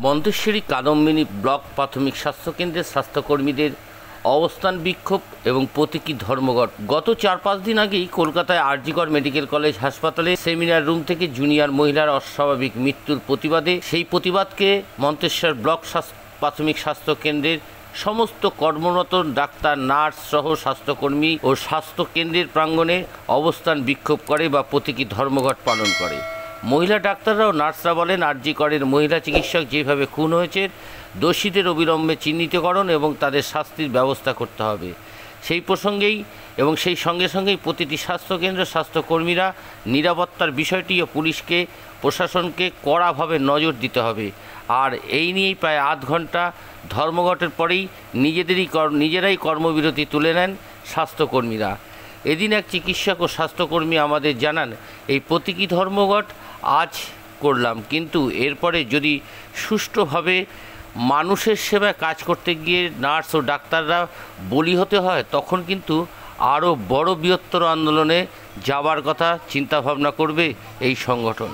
Montessori Kadambini block প্রাথমিক স্বাস্থ্যকেন্দ্রের স্বাস্থ্যকর্মীদের অবস্থান বিক্ষোভ এবং প্রতীকী ধর্মঘট। গত ৪-৫ দিন আগেই কলকাতায় আরজিকর মেডিকেল কলেজ হাসপাতালে সেমিনার রুম থেকে জুনিয়র মহিলার অস্বাভাবিক মৃত্যুর প্রতিবাদে সেই প্রতিবাদকে মন্তেশ্বর ব্লক প্রাথমিক স্বাস্থ্যকেন্দ্রের সমস্ত কর্মরত ডাক্তার, নার্স সহ স্বাস্থ্যকর্মী ও স্বাস্থ্যকেন্দ্রের প্রাঙ্গণে অবস্থান বিক্ষোভ করে বা প্রতীকী ধর্মঘট পালন করে। মহিলা ডাক্তাররা ও নার্সরা বলেন, আরজিকরের মহিলা চিকিৎসক যেভাবে খুন হয়েছে দোষীদের অবিলম্বে চিহ্নিতকরণ এবং তাদের শাস্তির ব্যবস্থা করতে হবে। সেই প্রসঙ্গেই এবং সেই সঙ্গে সঙ্গেই প্রতিটি স্বাস্থ্যকেন্দ্র স্বাস্থ্যকর্মীরা নিরাপত্তার বিষয়টি ও পুলিশকে প্রশাসনকে কড়াভাবে নজর দিতে হবে। আর এই নিয়েই প্রায় আধ ঘন্টা ধর্মঘটের পরেই নিজেরাই কর্মবিরতি তুলে নেন স্বাস্থ্যকর্মীরা। এদিন এক চিকিৎসক ও স্বাস্থ্যকর্মী আমাদের জানান, এই প্রতীকী ধর্মঘট আজ করলাম, কিন্তু এরপরে যদি সুষ্ঠুভাবে মানুষের সেবায় কাজ করতে গিয়ে নার্স ও ডাক্তাররা বলি হতে হয়, তখন কিন্তু আরও বড় বৃহত্তর আন্দোলনে যাওয়ার কথা চিন্তাভাবনা করবে এই সংগঠন।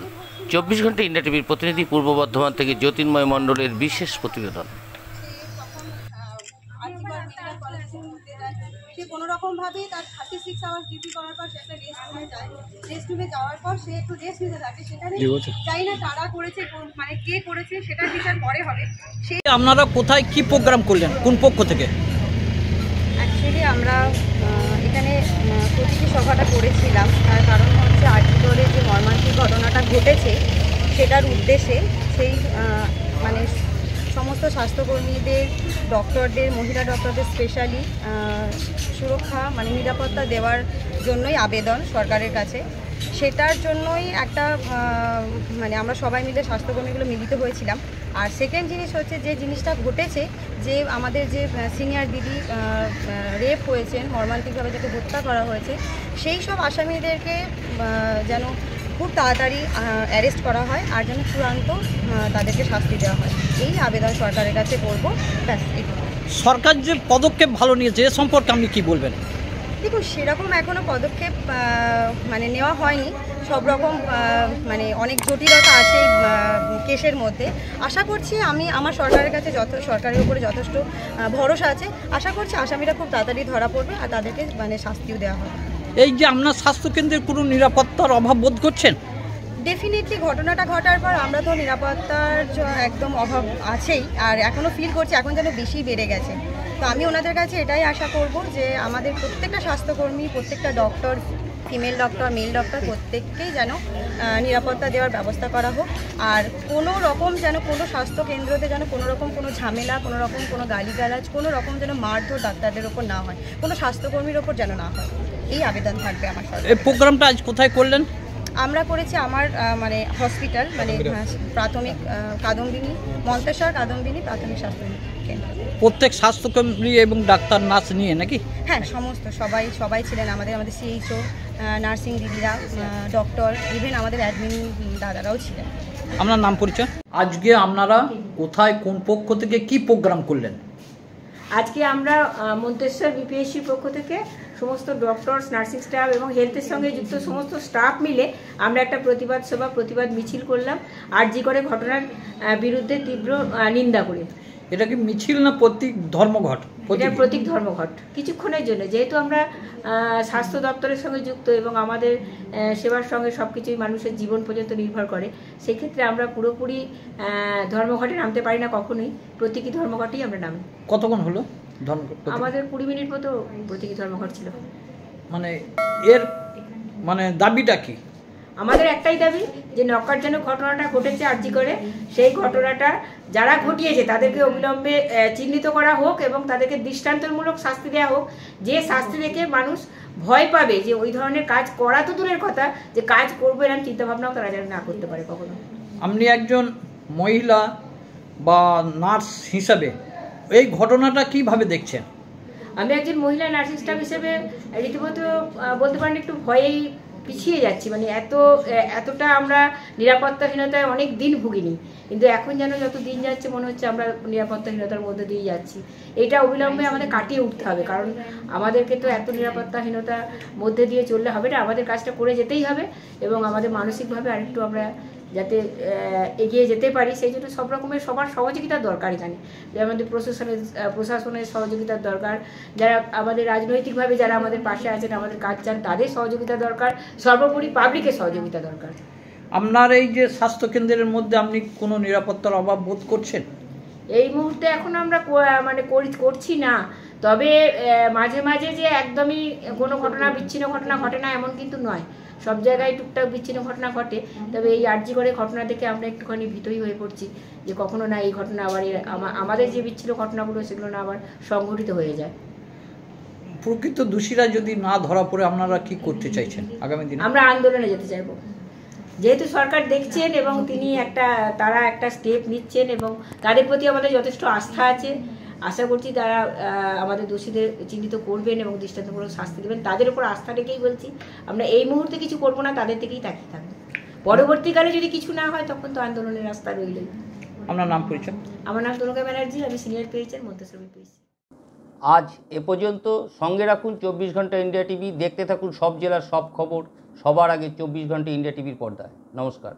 ২৪ ঘন্টা ইন্ডিয়া টিভির প্রতিনিধি পূর্ব বর্ধমান থেকে জ্যোতির্ময় মণ্ডলের বিশেষ প্রতিবেদন। সে কোনো রকমভাবেই তার 36 আওয়ার্স ডিউটি করার পর সে একটা রেস্টরুমে যায়। রেস্টরুমে যাওয়ার পর সে একটু রেস্ট নিতে থাকে। সেখানে জানি না তারা করেছে, মানে কে করেছে সেটার বিচার পরে হবে। সেই আপনারা কোথায় কি প্রোগ্রাম করলেন, কোন পক্ষ থেকে? অ্যাকচুয়ালি আমরা এখানে প্রতীকী সভাটা করেছিলাম, তার কারণ হচ্ছে আরজিকরে যে মর্মান্তিক ঘটনাটা ঘটেছে সেটার উদ্দেশ্যে সেই মানে সমস্ত স্বাস্থ্যকর্মীদের, ডক্টরদের, মহিলা ডক্টরদের স্পেশালি সুরক্ষা মানে নিরাপত্তা দেওয়ার জন্যই আবেদন সরকারের কাছে। সেটার জন্যই একটা মানে আমরা সবাই মিলে স্বাস্থ্যকর্মীগুলো মিলিত হয়েছিলাম। আর সেকেন্ড জিনিস হচ্ছে, যে জিনিসটা ঘটেছে, যে আমাদের যে সিনিয়র দিদি রেপ হয়েছেন, মর্মান্তিকভাবে যাকে হত্যা করা হয়েছে, সেই সব আসামিদেরকে যেন খুব তাড়াতাড়ি অ্যারেস্ট করা হয় আর যেন চূড়ান্ত তাদেরকে শাস্তি দেওয়া হয়, এই আবেদন সরকারের কাছে করবো। ব্যাস এইটুকু। সরকার যে পদক্ষেপ ভালো নিয়েছে এ সম্পর্কে আপনি কি বলবেন? দেখুন, সেরকম এখনও পদক্ষেপ মানে নেওয়া হয়নি। সব রকম মানে অনেক জটিলতা আছে এই কেসের মধ্যে। আশা করছি, আমার সরকারের কাছে সরকারের উপরে যথেষ্ট ভরসা আছে। আশা করছি আসামিরা খুব তাড়াতাড়ি ধরা পড়বে আর তাদেরকে মানে শাস্তিও দেওয়া হবে। এই যে আপনার স্বাস্থ্যকেন্দ্রের কোনো নিরাপত্তার অভাব বোধ করছেন? ডেফিনেটলি ঘটনাটা ঘটার পর আমরা তো নিরাপত্তার একদম অভাব আছেই, আর এখনও ফিল করছি এখন যেন বেশি বেড়ে গেছে। তো আমি ওনাদের কাছে এটাই আশা করব যে আমাদের প্রত্যেকটা স্বাস্থ্যকর্মী, প্রত্যেকটা doctor, female doctor, male doctor, প্রত্যেককেই যেন নিরাপত্তা দেওয়ার ব্যবস্থা করা হোক। আর কোনো রকম যেন কোনো স্বাস্থ্যকেন্দ্রতে যেন কোনো রকম কোনো ঝামেলা, কোনো রকম কোনো গালিগালাজ, কোনো রকম যেন মারধর ডাক্তারদের ওপর না হয়, কোনো স্বাস্থ্যকর্মীর ওপর যেন না হয়, এই আবেদন থাকবে আমার সরকার। এই প্রোগ্রামটা আজ কোথায় করলেন? আমরা করেছি আমার হসপিটাল মানে প্রাথমিক কাদম্বিনী, মন্তেশ্বর কাদম্বিনী প্রাথমিক স্বাস্থ্য কেন্দ্র। প্রত্যেক স্বাস্থ্যকর্মী এবং ডাক্তার, নার্স নিয়ে নাকি? হ্যাঁ, সমস্ত সবাই ছিলেন। আমাদের সিএইচও, নার্সিং দিদিরা, ডক্টর, ইভেন আমাদের অ্যাডমিন দাদারাও ছিলেন। আপনার নাম পরিচয়? আজকে আপনারা কোথায়, কোন পক্ষ থেকে কি প্রোগ্রাম করলেন? আজকে আমরা মন্তেশ্বর বিপিএসসির পক্ষ থেকে সমস্ত ডক্টরস, নার্সিং স্টাফ এবং হেলথের সঙ্গে যুক্ত সমস্ত স্টাফ মিলে আমরা একটা প্রতিবাদ সভা, প্রতিবাদ মিছিল করলাম আরজিকরের ঘটনার বিরুদ্ধে তীব্র নিন্দা করে। এটা কি মিছিল না প্রতীক ধর্মঘট? এটা প্রতীক ধর্মঘট কিছুক্ষণের জন্য, যেহেতু আমরা স্বাস্থ্য দপ্তরের সঙ্গে যুক্ত এবং আমাদের সেবার সঙ্গে সব কিছুই মানুষের জীবন পর্যন্ত নির্ভর করে, সেক্ষেত্রে আমরা পুরোপুরি ধর্মঘটে নামতে পারি না কখনোই। প্রতীকী ধর্মঘটেই আমরা নামি। কতক্ষণ হলো ধর্মঘট? আমাদের 20 মিনিট মতো প্রতীকী ধর্মঘট ছিল। মানে এর মানে দাবিটা কি? আমাদের একটাই দাবি যে নক্কারজনক ঘটনাটা ঘটেছে আরজিকরে, সেই ঘটনাটা যারা ঘটিয়েছে তাদেরকে অবিলম্বে চিহ্নিত করা হোক এবং তাদেরকে দৃষ্টান্তমূলক শাস্তি দেওয়া হোক, যে শাস্তি দেখে মানুষ ভয় পাবে যে ওই ধরনের কাজ করা তো দূরের কথা, যে কাজ করবে এরকম চিন্তাভাবনাও তারা যেন না করতে পারে কখনো। আপনি একজন মহিলা বা নার্স হিসাবে এই ঘটনাটা কিভাবে দেখছেন? আমি একজন মহিলা নার্সিং স্টাফ হিসেবে রীতিমতো বলতে পারেন একটু ভয়েই পিছিয়ে যাচ্ছি। মানে এতটা আমরা নিরাপত্তাহীনতায় অনেক দিন ভুগিনি, কিন্তু এখন যেন যত দিন যাচ্ছে মনে হচ্ছে আমরা নিরাপত্তাহীনতার মধ্যে দিয়ে যাচ্ছি। এটা অবিলম্বে আমাদের কাটিয়ে উঠতে হবে, কারণ আমাদেরকে তো এত নিরাপত্তাহীনতার মধ্যে দিয়ে চললে হবে না, আমাদের কাজটা করে যেতেই হবে এবং আমাদের মানসিকভাবে আরেকটু আমরা যাতে এগিয়ে যেতে পারি, সেই জন্য সব রকমের সবার সহযোগিতার দরকার এখানে। যে আমাদের প্রশাসনের সহযোগিতার দরকার, যারা আমাদের রাজনৈতিকভাবে যারা আমাদের পাশে আছেন, আমাদের কাজ চান, তাদের সহযোগিতা দরকার, সর্বোপরি পাবলিকের সহযোগিতা দরকার। আপনার এই যে স্বাস্থ্যকেন্দ্রের মধ্যে আপনি কোনো নিরাপত্তার অভাব বোধ করছেন? এই মুহূর্তে এখন আমরা মানে করছি না, তবে মাঝে মাঝে যে একদমই কোনো ঘটনা বিচ্ছিন্ন ঘটনা ঘটে না এমন কিন্তু নয়, সব জায়গায় টুকটাক বিচ্ছিন্ন ঘটনা ঘটে। তবে এই আরজি করে ঘটনা দেখে আমরা একটুখানি ভীতই হয়ে পড়ছি যে কখনো না এই ঘটনা আবার আমাদের যে বিচ্ছিন্ন ঘটনাগুলো সেগুলো না আবার সংঘটিত হয়ে যায়। প্রকৃত দোষীরা যদি না ধরা পড়ে আপনারা কি করতে চাইছেন আগামী দিনে? আমরা আন্দোলনে যেতে চাইবো, যেহেতু সরকার দেখছেন এবং তারা একটা স্টেপ নিচ্ছেন এবং তাদের প্রতি আমাদের যথেষ্ট আস্থা আছে। আশা করছি তারা আমাদের দোষীদের চিহ্নিত করবেন এবং দৃষ্টান্তমূলক শাস্তি দেবেন। তাদের উপর আস্থা রেখেই বলছি, আমরা এই মুহূর্তে কিছু করবো না, তাদের থেকেই তাকিয়ে থাকবো। পরবর্তীকালে যদি কিছু না হয় তখন তো আন্দোলনের রাস্তা রইলই। আপনার নাম পরিচয়? আমার নাম তনুকা ব্যানার্জি, আমি সিনিয়র পেয়েছেন মধ্যশ্রমিক পেয়েছি। আজ এ পর্যন্ত। সঙ্গে রাখুন 24 ঘন্টা ইন্ডিয়া টিভি। দেখতে থাকুন সব জেলার সব খবর সবার আগে 24 ঘন্টা ইন্ডিয়া টিভির পর্দায়। নমস্কার।